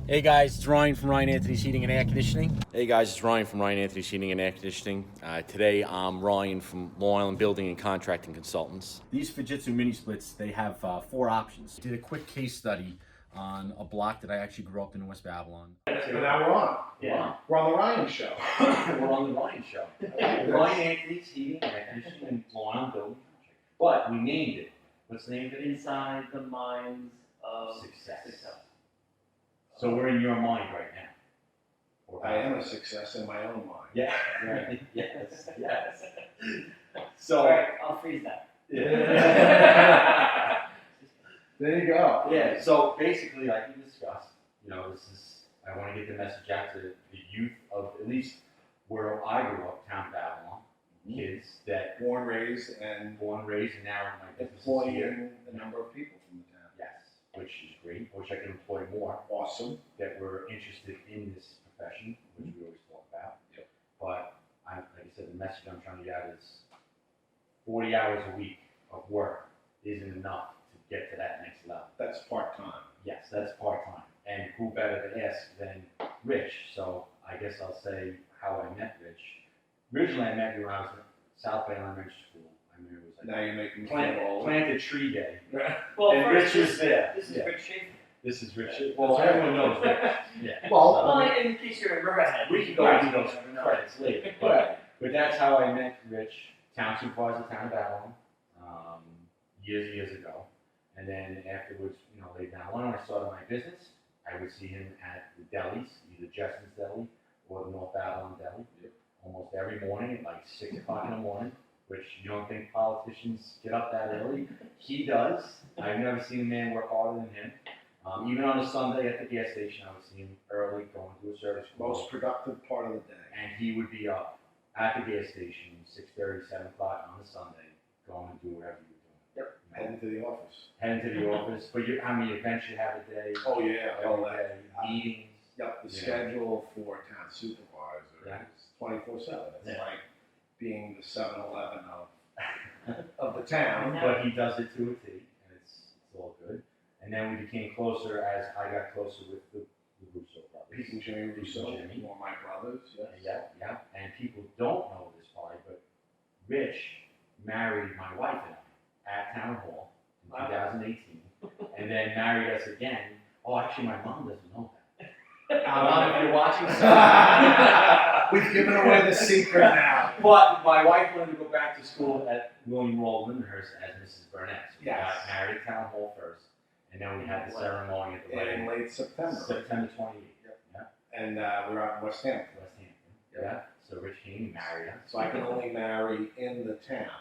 Hey guys, it's Ryan from Ryan Anthony's Heating and Air Conditioning. Hey guys, it's Ryan from Ryan Anthony's Heating and Air Conditioning. Today I'm Ryan from Long Island Building and Contracting Consultants. These Fujitsu mini splits, they have 4 options. Did a quick case study on a block that I actually grew up in West Babylon. So now we're on. Yeah. We're on the Ryan Show. We're on the Ryan Show. Ryan Anthony's Heating and Air Conditioning and Long Island Building. But we named it. What's the name of it? Inside the minds of Success. So we're in your mind right now. I am a success in my own mind. Yeah, right. Yes. So, all right, I'll freeze that. Yeah. There you go. Yeah, so basically, like we discussed, I want to get the message out to the youth of at least where I grew up, town Babylon, kids that Born, raised, and raised, and now my business is here. employing a number of people from the town. Yes, which is great. I wish I could employ more Awesome. that were interested in this profession, which we always talk about. Yep. But like I said, the message I'm trying to get out is 40 hours a week of work isn't enough to get to that next level. That's part-time. Yes, that's part-time. And who better to ask than Rich? So I guess I'll say how I met Rich. Originally, I met you when I was at South Bay Elementary School. I mean, it was like Now you're making me feel old. plant a tree day. Well, And first, Rich was there. This is Yeah. Rich Schaffer. This is Rich. Well, everyone knows Rich. Yeah. Well, Well, in case you're in Riverhead. We can go into those credits later. But that's how I met Rich, town supervisor, town of Babylon, years ago. And then afterwards, later down the line, when I started my business, I would see him at the delis, either Justin's Deli or the North Babylon Deli, almost every morning at like 6 o'clock in the morning, which you don't think politicians get up that early. He does. I've never seen a man work harder than him. Even on a Sunday at the gas station, I would see him early going to a service call. most productive part of the day. And he would be up at the gas station 6:30, 7 o'clock on a Sunday, going to do whatever you were doing. Heading to the office. Heading to the office. But how many events you have a day? Oh, yeah. Every day. Meetings. Yep, the Yeah. schedule for town supervisor Yeah. is 24/7. It's Yeah. like being the 7-Eleven of the town. But he does it to a T, and it's all good. And then we became closer as I got closer with the Russo brothers. Pete and Jimmy Russo, Pete and Jimmy. one of my brothers. Yes. Yeah. And people don't know this part, but Rich married my wife and I at Town Hall in 2018, and then married us again. Oh, actually, my mom doesn't know that. Mom, if you're watching, We've given away the secret now. But my wife wanted to go back to school at William Roll Lindenhurst as Mrs. Burnett. So we Yes. got married at Town Hall first, and then we had the ceremony at the In wedding. late September. September 28th. Yeah. And we were out in West Hampton. West Hampton. Yeah. So Rich came and married us. So I can only marry in the town.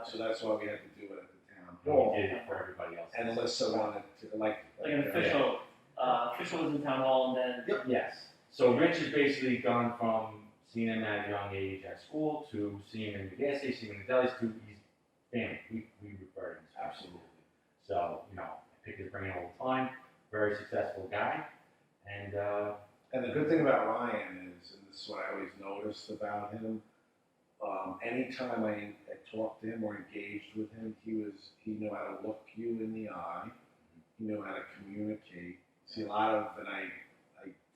So that's why we had to do it at the town hall. We did it for everybody else. And Alyssa wanted to, Like an official, official was in town hall, and then Yes. So Rich has basically gone from seeing him at a young age at school to seeing him in the gas station, seeing him in the delis, to he's family. We refer to him as Absolutely. So, I pick his brain all the time. Very successful guy. And And the good thing about Ryan is, and this is what I always noticed about him, anytime I talked to him or engaged with him, he knew how to look you in the eye. He knew how to communicate. See, and I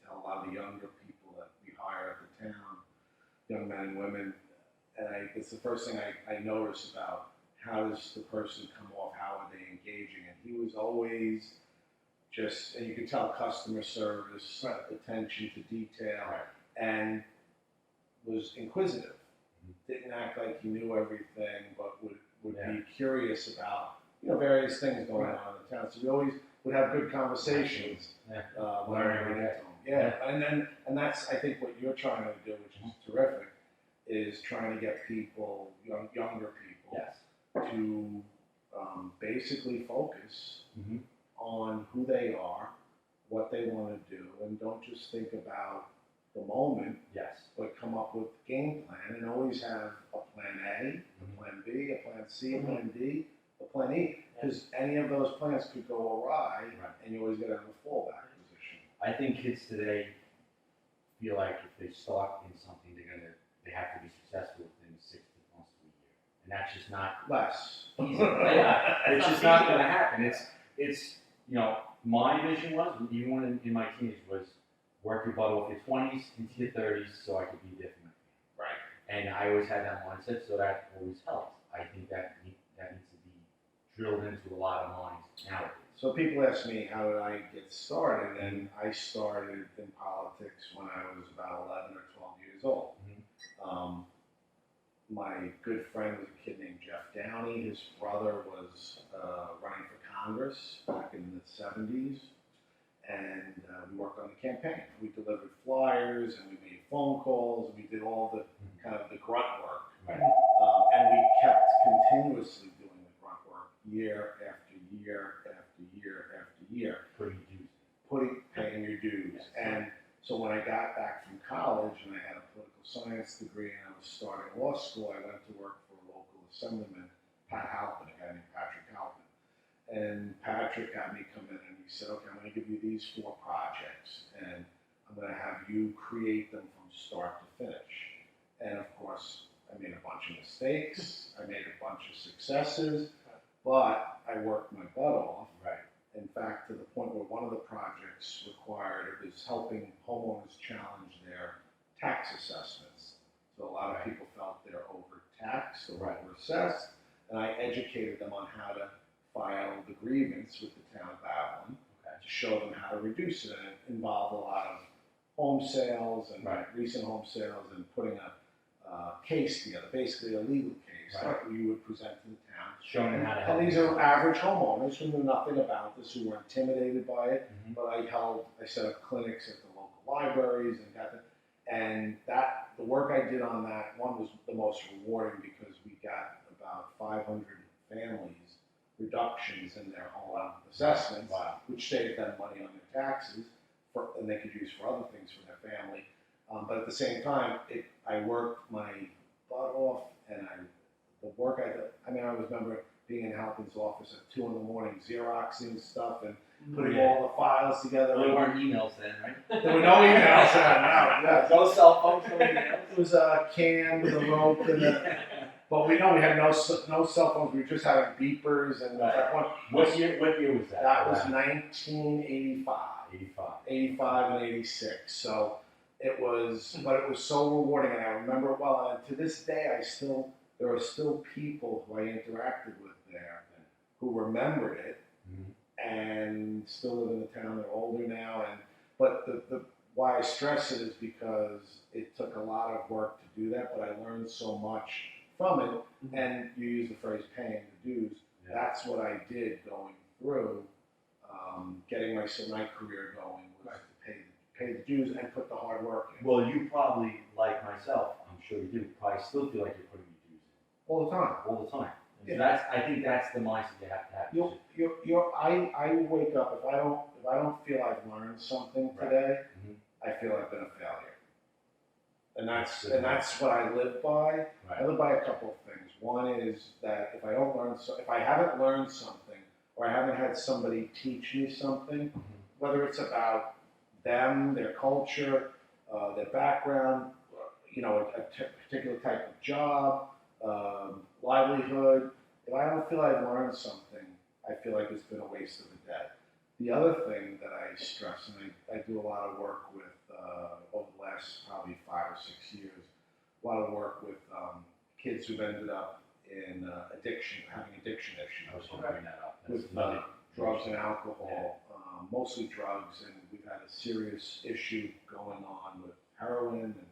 tell a lot of the younger people that we hire at the town, young men and women, and it's the first thing I notice about how does the person come off, how are they engaging, and he was always just, and you can tell customer service, attention to detail, and was inquisitive. Didn't act like he knew everything, but would be curious about various things going on in the town. So we always would have good conversations. When we went into them. And that's I think what you're trying to do, which is terrific, is trying to get people, younger people, to basically focus on who they are, what they want to do, and don't just think about the moment, but come up with a game plan and always have a plan A, a plan B, a plan C, a plan D, a plan E. Because any of those plans could go awry, and you always got to have a fallback position. I think kids today feel like if they start in something, they have to be successful within 6 months to a year, and that's just not Less. easy. It's just not going to happen. It's my vision was, even when in my teens, was work your butt off your 20s into your 30s so I could be there for my family. Right. And I always had that mindset, so that always helped. I think that needs to be drilled into a lot of minds nowadays. So people ask me, how did I get started? And I started in politics when I was about 11 or 12 years old. My good friend was a kid named Jeff Downey. His brother was running for Congress back in the 70s. And we worked on the campaign. We delivered flyers and we made phone calls. And we did all the kind of the grunt work. Right. And we kept continuously doing the grunt work year after year after year after year. Paying your dues. Yes. And so when I got back from college and I had a political science degree and I was starting law school, I went to work for a local assemblyman, Pat Halpin, a guy named Patrick Halpin. And Patrick had me come in and he said, okay, I'm going to give you these 4 projects and I'm going to have you create them from start to finish. And of course, I made a bunch of mistakes, I made a bunch of successes, but I worked my butt off. Right. In fact, to the point where one of the projects required, it was helping homeowners challenge their tax assessments. So a lot of people felt they're overtaxed or overassessed, and I educated them on how to file the grievance with the town of Babylon to show them how to reduce it. And it involved a lot of home sales and recent home sales and putting a case together, basically a legal case that we would present to the town. Showing them how to help. And these are average homeowners who knew nothing about this, who were intimidated by it. But I set up clinics at the local libraries and the work I did on that one was the most rewarding because we got about 500 families reductions in their home assessments, which saved them money on their taxes, and they could use for other things for their family. But at the same time, I worked my butt off, and the work I did. I mean, I remember being in Halpin's office at 2 in the morning, Xeroxing stuff and putting all the files together. There weren't emails then, right? There were no emails then. No, no cell phones, no emails. it was a can with a rope and but we had no cell phones. We were just having beepers and that one. What year was that? That was 1985. 85 and 86. So it was, but it was so rewarding, and I remember it well. And to this day, there are still people who I interacted with there who remembered it and still live in the town. They're older now, but why I stress it is because it took a lot of work to do that, but I learned so much from it. And you use the phrase "paying the dues." That's what I did going through getting my career going was to pay the dues and put the hard work in. Well, you probably, like myself, I'm sure you do, probably still feel like you're putting your dues in. All the time. All the time. And Yeah. I think that's the mindset you have to have. I wake up if I don't feel I've learned something today, I feel I've been a failure. And that's what I live by. I live by a couple of things. One is that if I haven't learned something, or I haven't had somebody teach me something, whether it's about them, their culture, their background, a particular type of job, livelihood, if I don't feel I've learned something, I feel like it's been a waste of a day. The other thing that I stress, and I do a lot of work with, over the last probably 5 or 6 years, a lot of work with kids who've ended up in having addiction issues. I was going to bring that up. With drugs and alcohol, mostly drugs, and we've had a serious issue going on with heroin and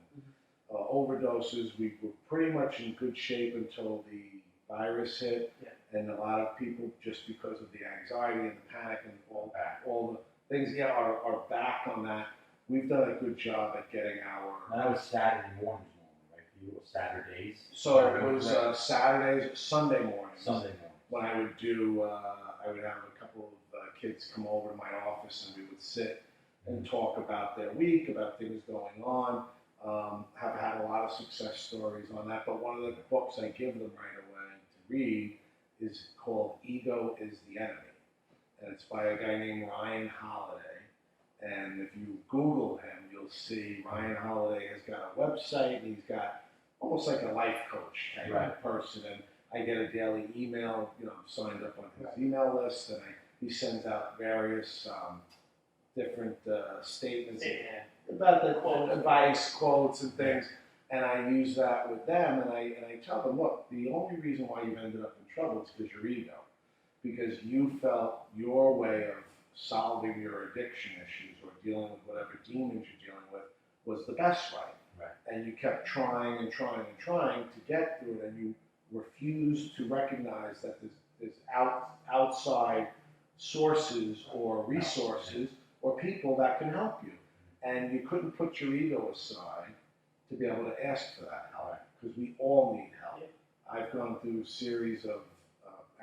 overdoses. We were pretty much in good shape until the virus hit, and a lot of people, just because of the anxiety and the panic and all the things, are back on that. We've done a good job at getting our. And that was Saturday mornings, right? You were Saturdays. So it was Saturdays, Sunday mornings. Sunday morning. When I would do, I would have a couple of kids come over to my office and we would sit and talk about their week, about things going on. Have had a lot of success stories on that, but one of the books I give them right away to read is called Ego is the Enemy. And it's by a guy named Ryan Holiday. And if you Google him, you'll see Ryan Holiday has got a website and he's got almost like a life coach type of person. And I get a daily email, I'm signed up on his email list, and he sends out various different statements Yeah. about the advice, quotes, and things, and I use that with them, and I tell them, look, the only reason why you've ended up in trouble is because your ego, because you felt your way of solving your addiction issues or dealing with whatever demons you're dealing with was the best way. Right. And you kept trying and trying and trying to get through it, and you refused to recognize that there's outside sources or resources or people that can help you. And you couldn't put your ego aside to be able to ask for that help, because we all need help. I've gone through a series of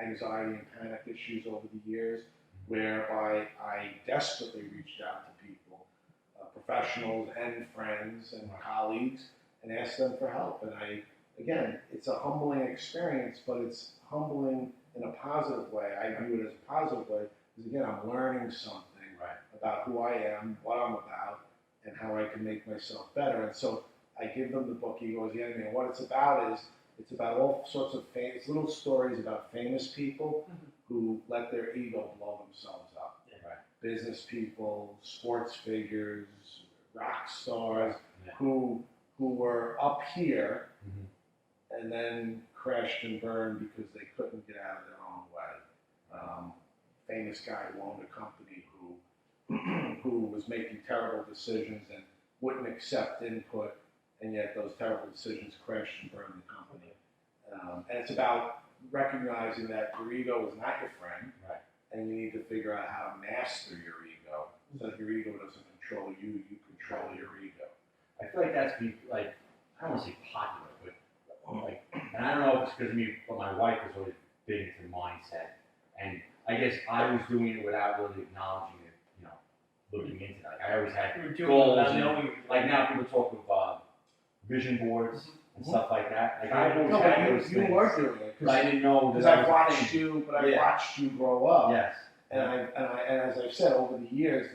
anxiety and panic issues over the years, whereby I desperately reached out to people, professionals and friends and colleagues, and asked them for help. And again, it's a humbling experience, but it's humbling in a positive way. I view it as a positive way, because again, I'm learning something about who I am, what I'm about, and how I can make myself better. And so I give them the book, Ego is the Enemy. And what it's about is, it's about all sorts of famous, little stories about famous people who let their ego blow themselves up. Business people, sports figures, rock stars, who were up here and then crashed and burned because they couldn't get out of their own way. Famous guy who owned a company who was making terrible decisions and wouldn't accept input, and yet those terrible decisions crashed and burned the company. And it's about recognizing that your ego is not your friend, and you need to figure out how to master your ego, so that your ego doesn't control you, you control your ego. I feel like that's like, I don't want to say popular, but like, and I don't know if it's because of me, but my wife was always big into mindset, and I guess I was doing it without really acknowledging it, you know, looking into that. Like I always had goals, and, like now people talk of vision boards and stuff like that. Like I always had those things. You were doing it, but I didn't know because that I've was a watched thing. you, but I've watched you grow up. Yes. And as I've said over the years,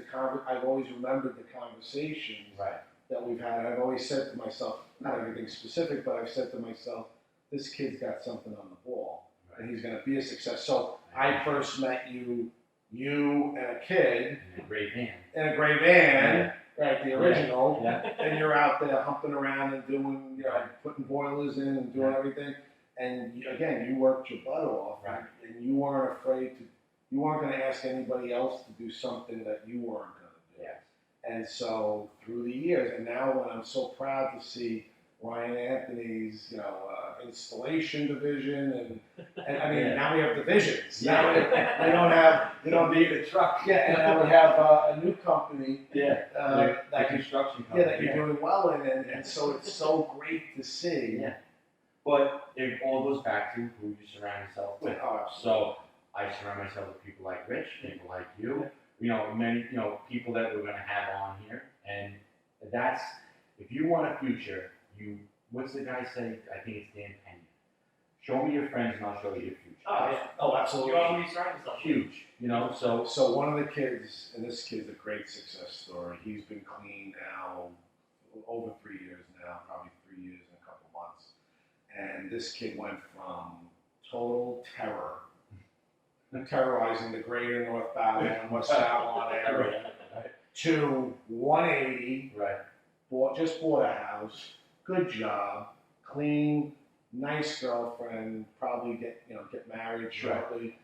I've always remembered the conversations that we've had. I've always said to myself, not everything specific, but I've said to myself, this kid's got something on the ball, and he's going to be a success. So I first met you and a kid In a great van. in a gray van, right, the original, Yeah. and you're out there humping around and doing, putting boilers in and doing everything. And again, you worked your butt off, and you weren't afraid to. You weren't going to ask anybody else to do something that you weren't going to do. Yes. And so through the years, and now when I'm so proud to see Ryan Anthony's, installation division, and I mean, now we have divisions. Now we don't need a truck. Yeah, and now we have a new company. That construction company. that you're doing well in, and so it's so great to see. Yeah. But it all goes back to who you surround yourself with. Oh, So I surround myself with people like Rich, people like you, many, people that we're going to have on here. And that's, if you want a future, what's the guy say? I think it's Dan Penny. Show me your friends and I'll show you your future. Oh, yeah. Oh, absolutely. You want to be surrounded yourself. Huge, so. So one of the kids, and this kid's a great success story. He's been clean now over 3 years now, probably 3 years and a couple months. And this kid went from total terror, terrorizing the greater North Babylon, West Babylon area, to 180. Just bought a house, good job, clean, nice girlfriend, probably get married shortly.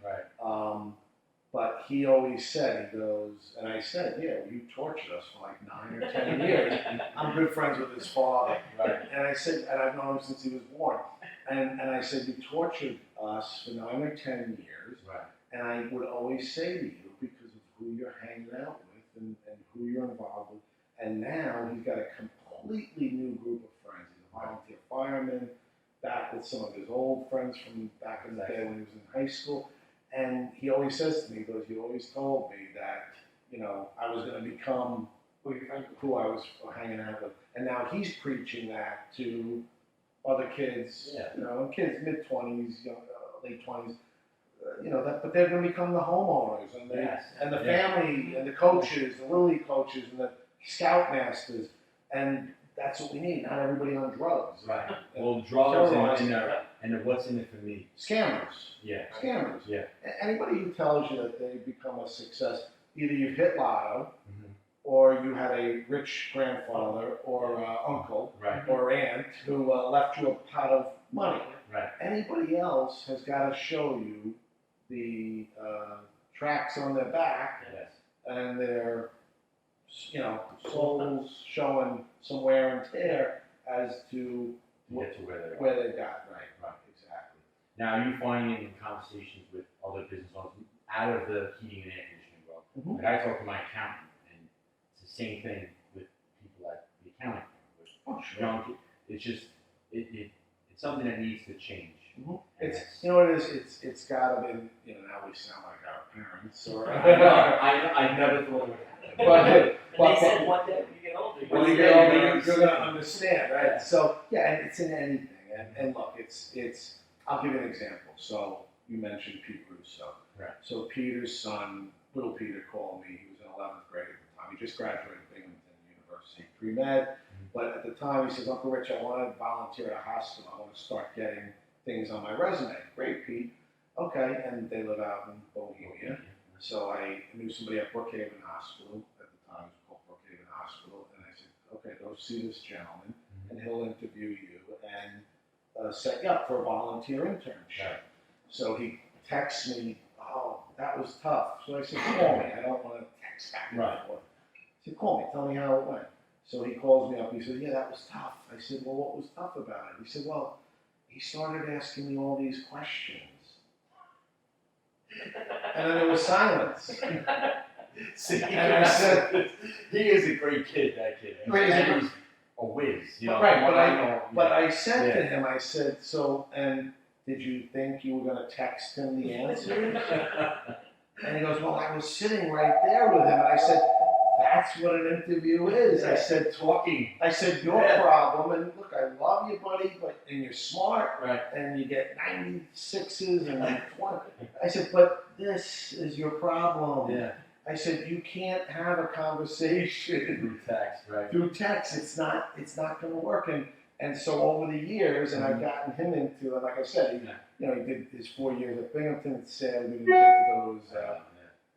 But he always said, he goes, and I said, yeah, you tortured us for like 9 or 10 years. I'm good friends with his father. And I said, and I've known him since he was born. And I said, you tortured us for 9 or 10 years. And I would always say to you, because of who you're hanging out with and who you're involved with. And now he's got a completely new group of friends. He's a volunteer fireman, back with some of his old friends from back in the day when he was in high school. And he always says to me, he goes, you always told me that, I was going to become who I was hanging out with. And now he's preaching that to other kids, kids mid-20s, late 20s, but they're going to become the homeowners and the family and the coaches, the Little League coaches and the scoutmasters. And that's what we need, not everybody on drugs. Well, drugs and And then what's in it for me? Scammers. Yeah. Scammers. Yeah. Anybody who tells you that they become a success, either you've hit lotto, Mhm. or you had a rich grandfather or uncle Right. or aunt who left you a pot of money. Right. Anybody else has got to show you the tracks on their back Yes. and their, souls showing some wear and tear as to To get to where they are. where they got. Right. Right. Exactly. Now, are you finding in conversations with other business owners out of the heating and air conditioning world? Mhm. Like I talk to my accountant, and it's the same thing with people at the accounting firm. With Oh, sure. young kids. It's just it's something that needs to change. Mhm. And It's that's- you know what it is. It's got to be. Now we sound like our parents, or I never thought it would happen. but And they said one day when you get older, when you Yeah, get older, you you're understand. going to understand, right? Yeah. So yeah, and it's in anything. And look, it's. I'll give you an example. So you mentioned Pete Russo. Right. So Peter's son, little Peter, called me. He was in 11th grade at the time. He just graduated Binghamton University pre-med. But at the time, he says, Uncle Rich, I want to volunteer at a hospital. I want to start getting things on my resume. Great, Pete. Okay, and they live out in Bohemia. So I knew somebody at Brookhaven Hospital at the time. It was called Brookhaven Hospital. And I said, okay, go see this gentleman, and he'll interview you and set you up for a volunteer internship. Right. So he texts me, oh, that was tough. So I said, call me. I don't want to text back and Right. forth. He said, call me. Tell me how it went. So he calls me up. He said, yeah, that was tough. I said, well, what was tough about it? He said, well, he started asking me all these questions. And then there was silence. See, And I said, he is a great kid, that kid. Right, he's a And he's a whiz, you know. Right, from but what know, But I said Yeah. to him, I said, so, and did you think you were going to text him the answers? And he goes, well, I was sitting right there with him. And I said, that's what an interview is. I said, talking. I said, your Yeah. problem, and look, I love you, buddy, and you're smart, Right. and you get 96s and 20. I said, but this is your problem. Yeah. I said, you can't have a conversation Through text, right? through text. It's not going to work. And so over the years, and I've gotten him into, and like I said, he did his 4 years at Binghamton. It's sad we didn't get to go to his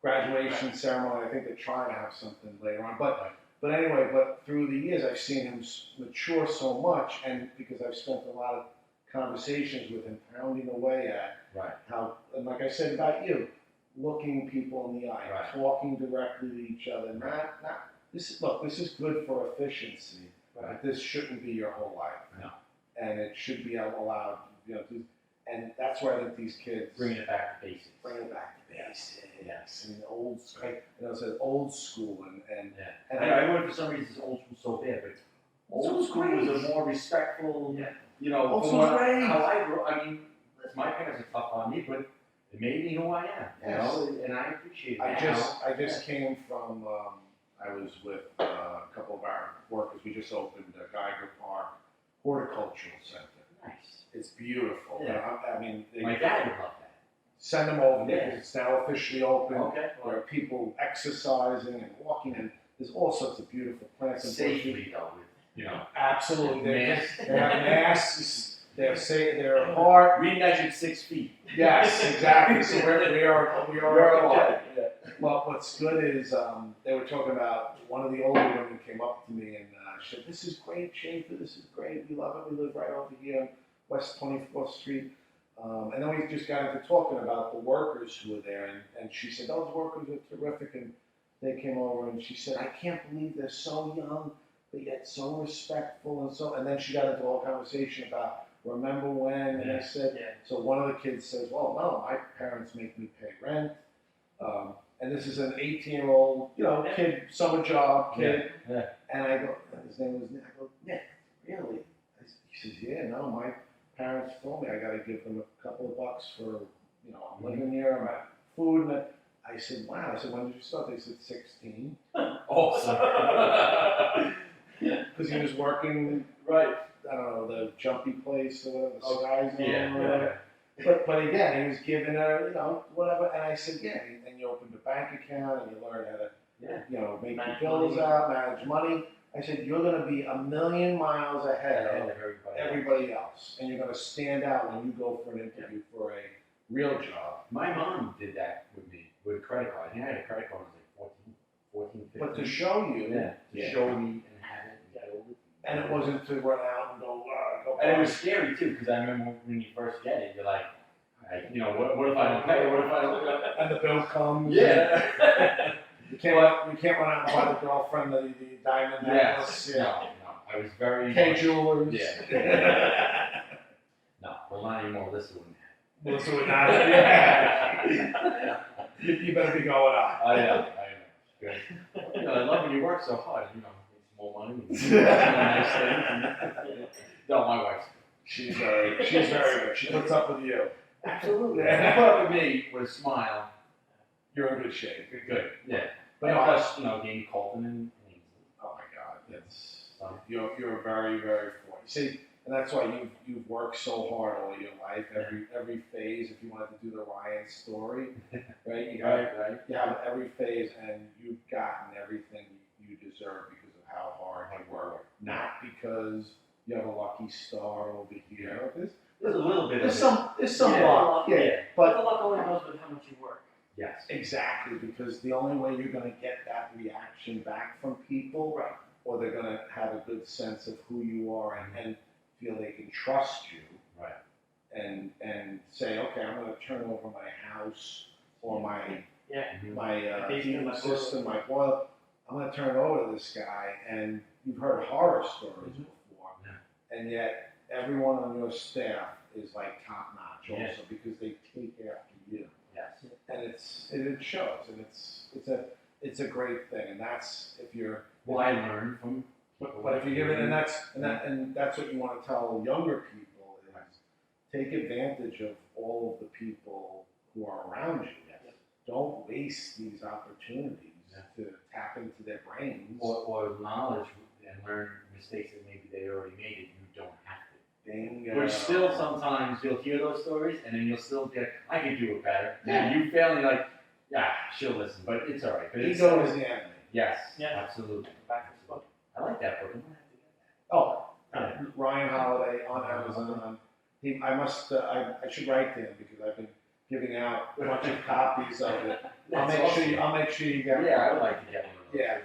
graduation ceremony. I think they're trying to have something later on. But anyway, through the years, I've seen him mature so much, and because I've spent a lot of conversations with him, pounding away at Right. how, and like I said about you, looking people in the eye, Right. talking directly to each other. Not this is good for efficiency, Right. but this shouldn't be your whole life. No. And it should be allowed, and that's where I think these kids Bringing it back to basics. bring it back to basics. Yes. And old school, it says old school, and Yeah. I went for some reason old school so bad, but old school was a more respectful, Old from school's what- great. how I grew. I mean, my parents are tough on me, but it made me who I am, Yes. and I appreciate it. I now. just came from, I was with a couple of our workers. We just opened a Geiger Park Horticultural Center. Nice. It's beautiful. Yeah. I mean, they My dad would love that. send them over Yeah. because it's now officially open. Okay. There are people exercising and walking, and there's all sorts of beautiful plants and bushes. Safely though, with Absolutely. They Masks. have masks. They're hard. We measured 6 feet. Yes, exactly. So we are We're okay. Yeah. Well, what's good is they were talking about one of the older women came up to me and she said, "This is great, Schaffer. This is great. We love it. We live right over here on West 24th Street." And then we just got into talking about the workers who were there, and she said, "Those workers are terrific." And they came over and she said, "I can't believe they're so young, but yet so respectful and so." And then she got into a whole conversation about remember when, and I said, so one of the kids says, "Well, no, my parents make me pay rent." And this is an 18-year-old, kid, summer job kid. Yeah. And I go, and his name was Nick. I go, "Nick, really?" He says, "Yeah, no, my parents told me I got to give them a couple of bucks for, I'm living here, I'm at food." And I said, "Wow." I said, "When did you start?" They said 16. Awesome. Because he was working, Right. I don't know, the jumpy place or whatever, the Sky Zone or Yeah. whatever. But again, he was giving her, whatever. And I said, yeah. And then you opened a bank account and you learn how to, make your Manage bills money. out, manage money. I said, you're gonna be a million miles ahead And of everybody. everybody else, and you're gonna stand out when you go for an interview for a real job. My mom did that with me, with credit card. I think I had a credit card when I was like 14, 15. But to show you, Yeah, to show me and have it and build it. and it wasn't to run out and go, go. And it was scary too, because I remember when you first get it, you're like, you know, what if I don't pay? What if I don't? And the bill comes. Yeah. You can't run out and buy the girlfriend the diamond necklace. Yes. No, I was very. K Jewelers. Yeah. No, we're not anymore. Listen. Melissa would not. Yeah. You better be going on. I know. Good. You know, I love when you work so hard. You know, it's more money. Nice things. No, my wife's. She's very good. She puts up with you. Absolutely. If you put up with me with a smile, You're in good shape. good. Yeah. But And no, plus, you know, Dean Colton and oh my God, you're very fortunate. See, and that's why you've worked so hard all your life. Every phase. If you wanted to do the Ryan story, right? right. You have every phase, and you've gotten everything you deserve because of how hard you work. Not because you have a lucky star over here. There's a little bit There's of some Yeah. luck. Yeah, But but the luck only goes with how much you work. yes. exactly, because the only way you're going to get that reaction back from people, Right. or they're going to have a good sense of who you are and feel they can trust you, Right. and say, okay, I'm going to turn over my house or my Yeah. my Basement, heating my system, my boiler. I'm going to turn it over to this guy, and you've heard horror stories before, and yet everyone on your staff is like top notch also Yeah. because they take after you. Yes. And it shows, and it's a great thing, and that's if you're. Well, I learned from. But if you give it, and that's what you want to tell younger people is take advantage of all of the people who are around you. Yes. Don't waste these opportunities to tap into their brains. Or knowledge and learn mistakes that maybe they already made it. You don't have to. Bingo. But still, sometimes you'll hear those stories, and then you'll still get, I can do it better. Yeah. You fail, and you're like, yeah, she'll listen, but it's all right. But it's Ego is the enemy. Yes. Yeah. Absolutely. Back to the book. I like that book. I'm gonna have to get that. Oh, Ryan Holiday on Amazon. I should write to him because I've been giving out a bunch of copies of it. I'll That's make awesome. sure you get Yeah, I one. would like to get one of those. Yeah.